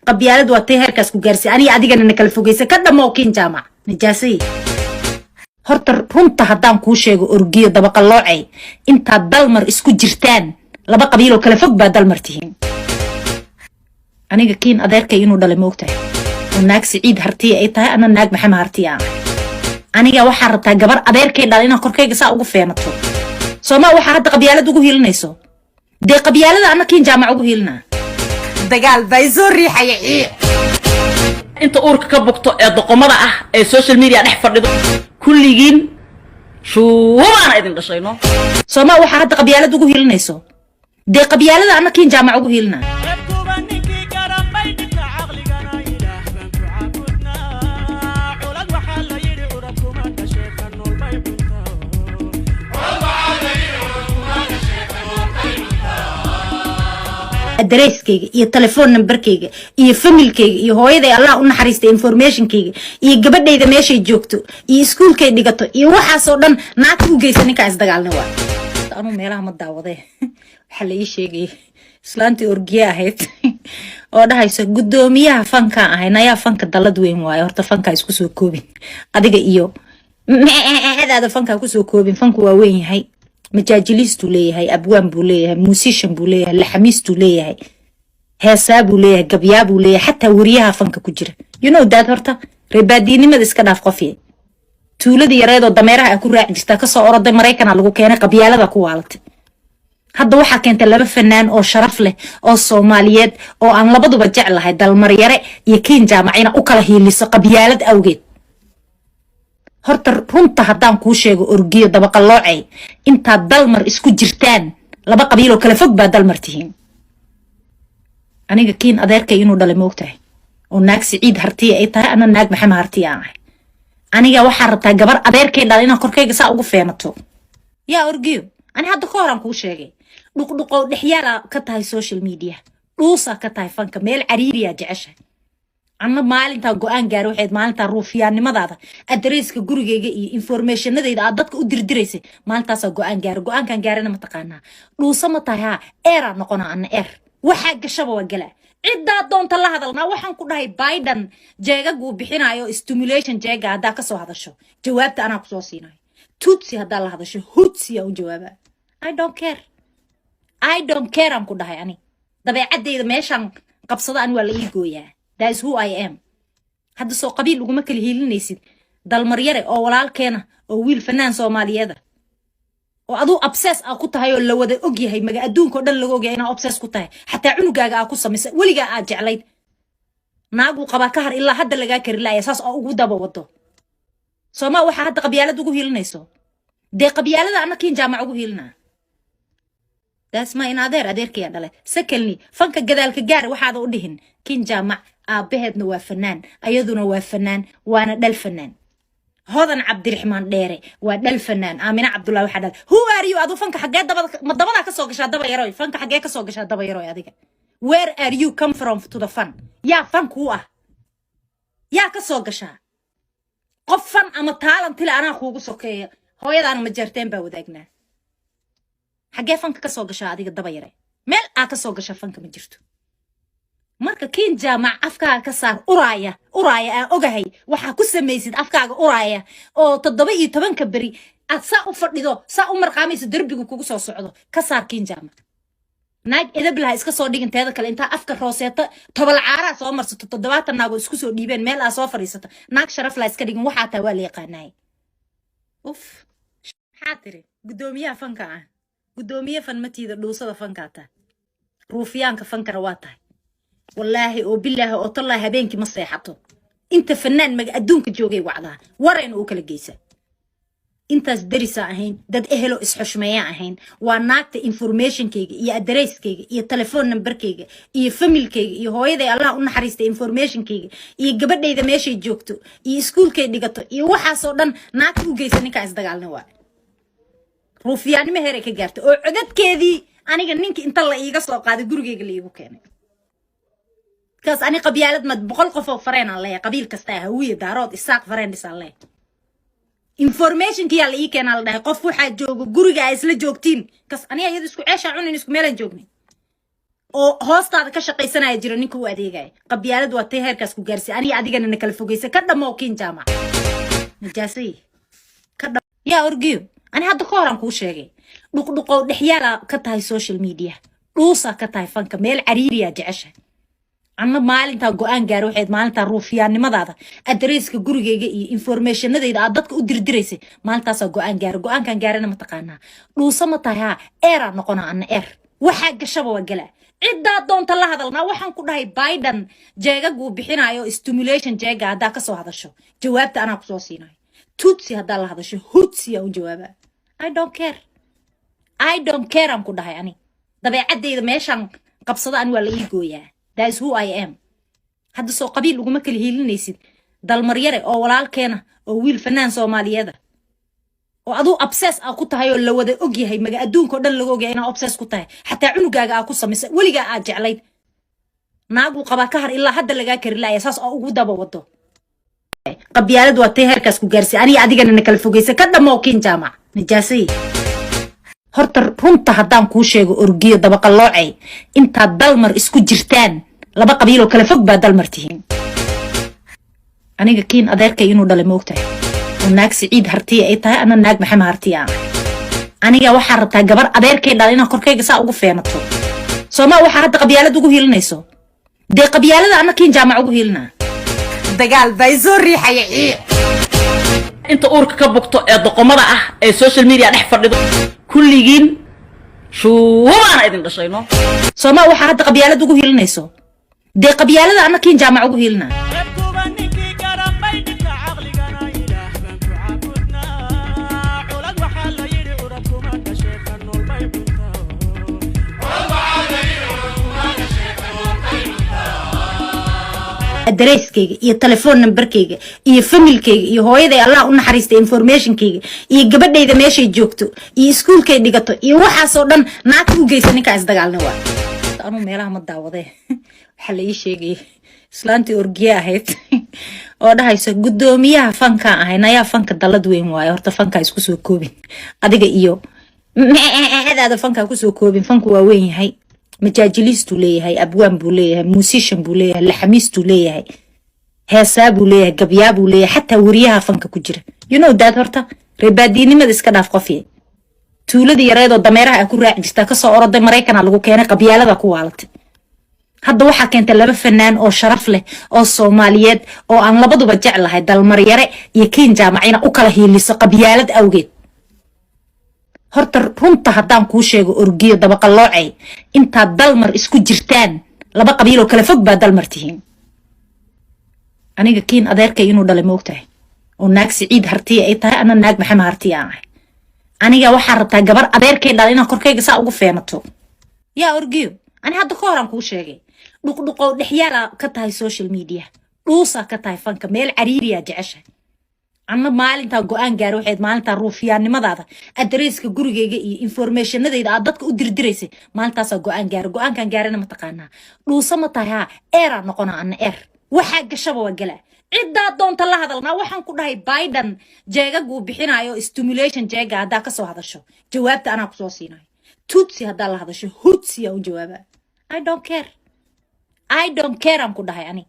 qabyaalad waa tay heerkaas ku gaarsi aniga adigana kala fogeysa ka dhamoo kiin jaamac nijaasay horta runta haddaan kuu sheego orgiyo dabaqaloocay intaad dalmar isku jirtaan laba qabiil oo kala fog baa dalmar tihiin aniga kiin adeerkay inuu dhalay moogtahay oo naag Siciid hartiya ay tahay ana naag Maxamed hartiya aniga waxaa rabtaa gabar adeerkay dhalay inaan korkayga saa ugu feenato Soomaa waxaa hadda qabyaalad ugu hiilinayso dee qabyaalada ana kiin jaamac ugu hiilina dagaal bay soo riixayay inta uurka ka bogto ee doqomada ah ee social media dhex fadhido kulligiin shuubana idin dhashayno Soomaa waxaa hadda qabyaalad ugu hiilinayso dee qabyaalada ana kiin jaamac ugu hiilina addresskayga iyo telephone numberkayga iyo familkayga iyo hooyaday Allah u naxariistay informationkayga iyo gabadhayda meeshay joogto iyo iskuulkay dhigato iyo waxaas oo dhan naagta u geysan ninka is dagaalna waa anu meelaha ma daawaday waxa la ii sheegay islaantii orgiye ahayd oo dhahayso gudoomiyaha fanka ahay nayaa fanka dalad weyn waayo horta fanka isku soo koobin adiga iyo hadaada fanka ku soo koobin fanku waa weyn yahay majaajilistu leeyahay abwaan buu leeyahay musician buu leeyahay laxamiistu leeyahay heesaa buu leeyahay gabyaa buu leeyahay xataa wariyaha fanka ku jira you know that horta reebaadiinimada iska dhaaf qofiye tuuladii yareedoo dameeraha ku raaci jirta ka soo oroday Mareykanka lagu keenay qabyaalada ku waalatay hadda waxa keentay laba fanaan oo sharaf leh oo Soomaaliyeed oo aan labaduba jeclahay dalmar yare iyo kiin jaamacina u kala hiiliso qabyaalad awgeed horta runta haddaan kuu sheego orgiyo dabaqaloocay intaad dalmar isku jirtaan laba qabiil oo kala fog baa dalmar tihiin aniga kiin adeerkay inuu dhalay moogtahay oo naag Siciid hartiya ay tahay ana naag Maxamed hartiya aniga waxaa rabtaa gabar adeerkay dhalay inaan korkayga saa ugu feenato yaa orgiyo ani hadda ka horan kuu sheegay dhuqdhuqow dhexyaala ka tahay social media dhuusa ka tahay fanka meel cariiriya jeceshay anna maalinta go'aan gaar waxayd maalinta ruufiyaannimadaada adresska gurigeyga iyo informationadayda aad dadka u dirdireysay maalintaas go'aankan gaarana ma taqaanaa dhuusa ma tahay ha era noqona anna waxa gashaba waa gala cidda doonta la hadalna waxaan ku dhahay Biden jeegagu bixinayo stimulation jeega hada ka soo hadasho jawaabta ana ku soo siinayo tutsi hada la hadasho hutsi oo jawaaba I don't care am ku dhahay ani dabeecadeyda meeshan qabsada aan waa la ii gooyaa that is who I am hadda soo qabiil ugu ma kala hiilinaysid dalmar yare oo walaalkeena oo wiil fanaan Soomaaliyeed oo adu obsess ku tahay oo la wada og yahay maga adduunka oo dhan laga og yahay inaa obsess ku tahay xataa cunugaaga ku sameysay waliga aad jeclayd naagu qaba ka har ilaa hadda laga kari laaya saas oo ugu daba wado Soomaa waxa hadda qabyaalad ugu hiilinayso dee qabyaalada ana kiin jaamac ugu hiilina that's my adeerkay dhalay secondly fanka gadaalka gaar waxaad u dhihin kiin jaamac aabaheedna waa fanaan ayaduna waa fanaan waana dhal fanaan هذا عبد الرحمن ديري ودل فنان آمنة عبد الله وحدال who are you أدو فنك حاجات دبا كسوقش دبا يروي فنك حاجات كسوقش دبا يروي أديك where are you come from to the fun يا فنك هو يا كسوقش قف فن أما تعلم تلا أنا أخوك سوكية هو يدا أنا مجرتين بودقنا حاجات فنك كسوقش أديك دبا يروي مال أكسوقش فنك مجرتو marka kiin jaamac afkaaga ka saar uraaya ogahay waxa ku sameeysid afkaaga uraaya oo 17 bari aad saa u fadhido saa u marqaamayso darbiga kugu soo socdo ka saar kiin jaamac naag edablaha iska soo dhiginteeda kale inta afka rooseeta tobol caara soo marsato 70 naago isku soo dhiibeen meel aa soo fariisato naag sharaf la iska dhigin waxa taa waa la yaqaanay xaatiri gudoomiyaha fanka gudoomiye fan matiida dhuusada fanka ta ruufiyaanka fankana waa tahay والله وبالله وطلع هبينك مصيحته انت فنان مج ادونك جوجي وعدها ورين وكل جيسه انت درسا اهين دد اهلو اسحشميا اهين وناكت انفورميشن كيغ يا ادريس كيغ يا تليفون نمبر كيغ يا فاميل كيغ يا هويدي الله u naxariistay information kayga iyo gabadhayda meeshay joogto iyo iskuulkay dhigato iyo waxa soo dhan naagta u geysan ninka is dagaalna waa ruufiyaanimo heer ka gaartay oo codadkeedii aniga ninka inta la iiga soo qaaday gurigeyga la iigu keenay كاس أنا قبيلة ما بقول قفوا فرين الله قبيل كستاه هوية دارات إساق فرين دس الله information كي على إيه كان الله قفوا حد جوج جوري جايز لجوجتين كاس أنا يدرسكوا إيش عني نسكوا ميلان جوجني oo hoostaada ka shaqaysanaya jira ninka u adeegay qabyaalad waa tay heerkaas ku gaarsi aniga adigana na kala fogeysa ka dhamo kiin jaamac najaasay ka dhamo yaa orgiyo ani hadda ka horan kuu sheegay dhuqdhuqow dhexyaala ka tahay social media dhuusa ka tahay fanka meel cariiriya jecesha anna maalinta go'aan gaar waxayd maalinta ruufiyaannimadaada adreeska gurigeyga iyo informationadayda aad dadka u dirdireysay maalintaas go'aan gaarana ma taqaanaa dhuusa ma tahay ha era noqona anna waxaa gashaba waa gala ciddaa doonta la hadalnaa waxaan ku dhahay Biden jeegagu bixinayo stimulation jeega haddaa ka soo hadasho jawaabta anaa ku soo siinayo tutsi haddaa la hadasho hutsi aan jawaaba I don't care aan ku dhahay ani dabeecadeyda meeshan qabsada aan waa la ii gooyaa that is who I am hadda soo qabiil uguma kala hiilinaysid dalmaryare oo walaalkeena oo wiil fanaan Soomaaliyeed oo adu obsess ah ku tahay oo la wada og yahay maga adduunka oo dhan laga og yahay inaa obsess ku tahay xataa cunugaaga ah ku sameysay waliga aad jeclayd naagu qaba ka har ilaa hadda laga kari laaya saas oo ugu daba wado qabyaalad waa tay heerkaas ku gaarsi aniga adigana na kala fogeysa ka dhamo kiin jaamac najaasay horta runta haddaan kuu sheego orgiyo daba qalloocay inta dalmar isku jirtaan laba qabiil oo kala fog baa dalmar tihiin aniga kiin adeerkay inuu dhalay moogtahay naag Siciid hartiya ay tahay ana naag Maxamed hartiya aniga waxa rabtaa gabar adeerkay dhalina korkayga saa ugu feenato Soomaa waxa hadda qabyaalad ugu hiilinayso de qabyaalada ana kiin jaamac ugu hiilina dagaal bay soo riixay inta uurka ka bugto ee doqomada ah ee social media dhex fadhido kulligiin shuubana idin dhashayno Soomaa waxa hadda qabyaalad ugu hiilinayso de qabyaalada ana kiin jaamac ugu hiilina adreeskeyga iyo telephone numberkeyga iyo familkeyga iyo hooyaday Allah u naxariistay informationkeyga iyo gabadhayda meeshay joogto iyo iskuulkay dhigato iyo waxaas oo dhan naagta u geysan ninka is dagaalna waa anu meelaha ma daawaday waxa la ii sheegay islaantii orgiye ahayd oo dhahayso gudoomiyaha fanka ahayna ayaa fanka dalad weyn waayo horta fanka isku soo koobin adiga iyo hadaada fanka ku soo koobin fanku waa weyn yahay majaajilistu leeyahay abwaan buu leeyahay musician buu leeyahay laxamiistu leeyahay heesaa buu leeyahay gabyaa buu leeyahay xataa wariyaha fanka ku jira you know that horta reebaadiinimada iska dhaaf qofiye tuuladii yareedoo dameeraha ku raaci jirta ka soo oroday Mareykanka lagu keenay qabyaalada ku waalatay hadda waxa keentay laba fanaan oo sharaf leh oo Soomaaliyeed oo aan labaduba jeclahay dalmaryare iyo kiin jaamacina u kala hiiliso qabyaalad awgeed horta runta haddaan kuu sheego orgiyo daba qalloocay inta dalmar isku jirtaan laba qabiil oo kala fog baa dalmar tihiin aniga kiin adeerkay inuu dhalay moogtahay oo naag Siciid hartiya ay tahay ana naag Maxamed hartiya aniga waxa rabtaa gabar adeerkay dhalina korkayga saa ugu feenato yaa orgiyo ani hadda ka horan kuu sheegay dhuqdhuqow dhexyaala ka tahay social media dhuusa ka tahay fanka meel cariiriya jecesha anna maalinta go'aan gaar waxayd maalinta ruufiyaannimadaada adreeska gurigeyga iyo informationadayda aad dadka u dirdireysay maalintaas go'aan gaarana ma taqaanaa dhuusa ma tahay ha era noqona anna waxaa gashaba waa gala ciddaa doonta la hadalnaa waxaan ku dhahay Biden jeegagu bixinayo stimulation jeega haddaa ka soo hadasho jawaabta anaa ku soo siinayo tutsi haddaa la hadasho hutsi aan jawaaba I don't care aan ku dhahay ani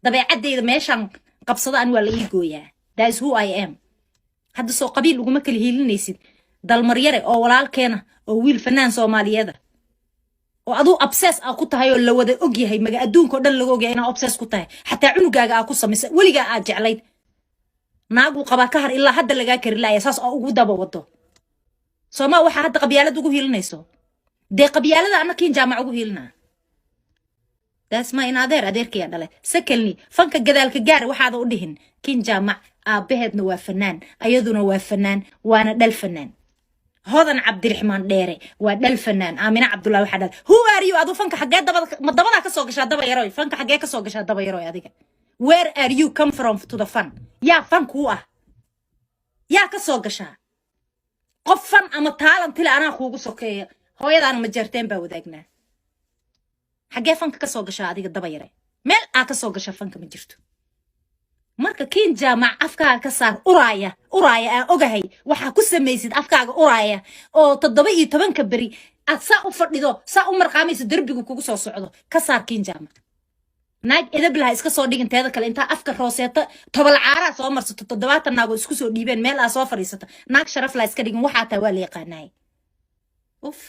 dabeecadeyda meeshan qabsada aan waa la ii gooyaa that is who I am hadda soo qabiil uguma kala hiilinaysid dalmaryare oo walaalkeena oo wiil fanaan Soomaaliyeed oo adu obsess ah ku tahay oo la wada og yahay maga adduunka oo dhan laga og yahay inaa obsess ku tahay xataa cunugaaga ah ku sameysay waliga aad jeclayd naagu qaba ka har ilaa hadda laga kari laaya saas oo ugu daba wado Soomaa waxa hadda qabyaalad ugu hiilinayso de qabyaalada ana kiin jaamac ugu hiilina that's my adeerkay dhalay secondly fanka gadaalka gaar waxaad u dhihin kiin jaamac aabaheedna waa fanaan ayaduna waa fanaan waana dhal fanaan hodan Cabdiraxmaan dheere waa dhal fanaan Aamina Cabdullaahi waxa dhal who are you adu fanka xagee dabada ka soo gashaa daba yaroy fanka xagee ka soo gashaa daba yaroy adiga where are you come from to the fun yaa fanku ah yaa ka soo gashaa qof fan ama talent ila anaa kuugu sokeeyo hooyadaan ma jarteen baa wadaagnaa xagee fanka ka soo gashaa adiga daba yare meel aa ka soo gashaa fanka ma jirto marka kiin jaamac afkaaga ka saar uraaya aan ogahay waxa ku sameeysid afkaaga uraaya oo 17 bari أسا أفردو سا أمر قاميس دربي كوكو سعودو كسار كين جامع naag edab laha iska soo dhigin teeda kale inta afka rooseeta tobol caara soo marsato 7 naag oo isku soo dhiibeen meel soo fariisato naag sharaf la iska dhigin waxa taa waa la yaqaanay uf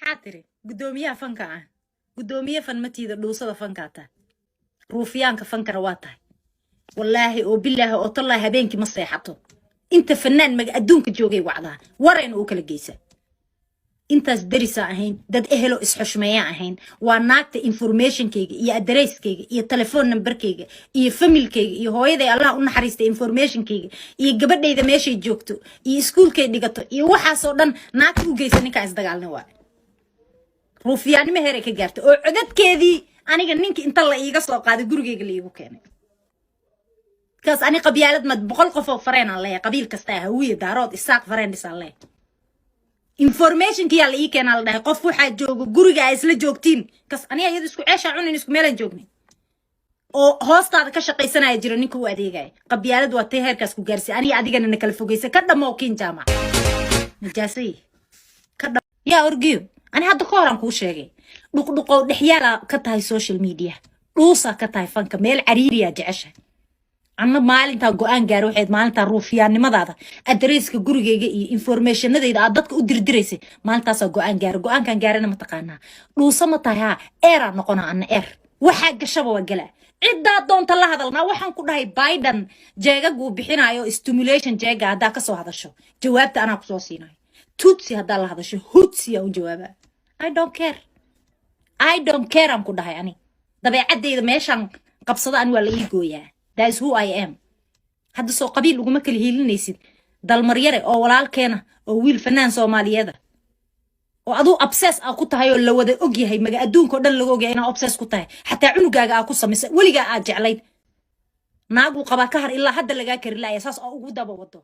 xaatire gudoomiyaha fanka ah gudoomiye fan matiida dhuusada fanka ta ruufiyaanka fankara waa tahay wallaahi oo billaahi oo tallahi habeenkii ma seexato inta fanaan mag adduunka joogay wacdaan wareen oo kala geysa intaas darisa ahayn dad ehelo isxushmeeya ahayn waa naagta informationkayga iyo addresskayga iyo telephone numberkayga iyo familkayga iyo hooyaday Allah u naxariistay informationkayga iyo gabadhayda meeshay joogto iyo iskuulkay dhigato iyo waxa soo dhan naagta u geysan ninka is dagaalna waa ruufiyaanimo heeray ka gaartay oo codadkeedii aniga ninka inta la iiga soo qaaday gurigayga la iigu keenay kaas ani qabyaalad mad 100 qof oo fareen aan leeyahay qabiil kasta ah wiil daarood isaaq fareen dhisan leeyahay information kiya la ii keenay la dhahay qof waxa joogo guriga ay isla joogtiin kas aniga iyada isku ceesha cunin isku meelan joognin oo hoostaada ka shaqaysanaya jiro ninka uu adeegay qabyaalad waa tay heerkaas ku gaarsi aniga adigana na kala fogeysa ka dhamo kiin jaamac najaasay ka dham yaa orgiyo ani hadda ka horan ku sheegay dhuqdhuqow dhixyaala ka tahay social media dhuusa ka tahay fanka meel cariiriya jecesha أنا مالين تا قوان جارو حيد مالين تا روفيان نماذا أدريسك جورجي جي information هذا عدتك أدير دريسي مالين تا سا قوان كان جارنا متقنا لو سمتها إيرا نقنا عن إير وحاج الشباب والجلاء عدة دون طلع هذا لنا وحن كنا هاي بايدن جايجا جو بحنا أيو stimulation جايجا هذا كسو هذا الشو جوابت أنا قصوصينا توتسي هذا الشو هوتسي أو جوابه I don't care أم كنا هاي يعني ده عدي إذا ماشان قبصة أنا ولا يجويا That is who I am. هذا سو قبيل وجمع كل هيلنيسين. ده المريرة أو ولا الكينة أو ويل فنان سومالي هذا. وأدو أبسس أو كنت هاي ولا وده أجي هاي مجا أدون كده اللي أجي أنا أبسس كنت هاي حتى عنو جا أقصى مس ولي جا أرجع لي. ناقو قبا كهر إلا حد اللي جا كر لا أساس أو وده بوضه.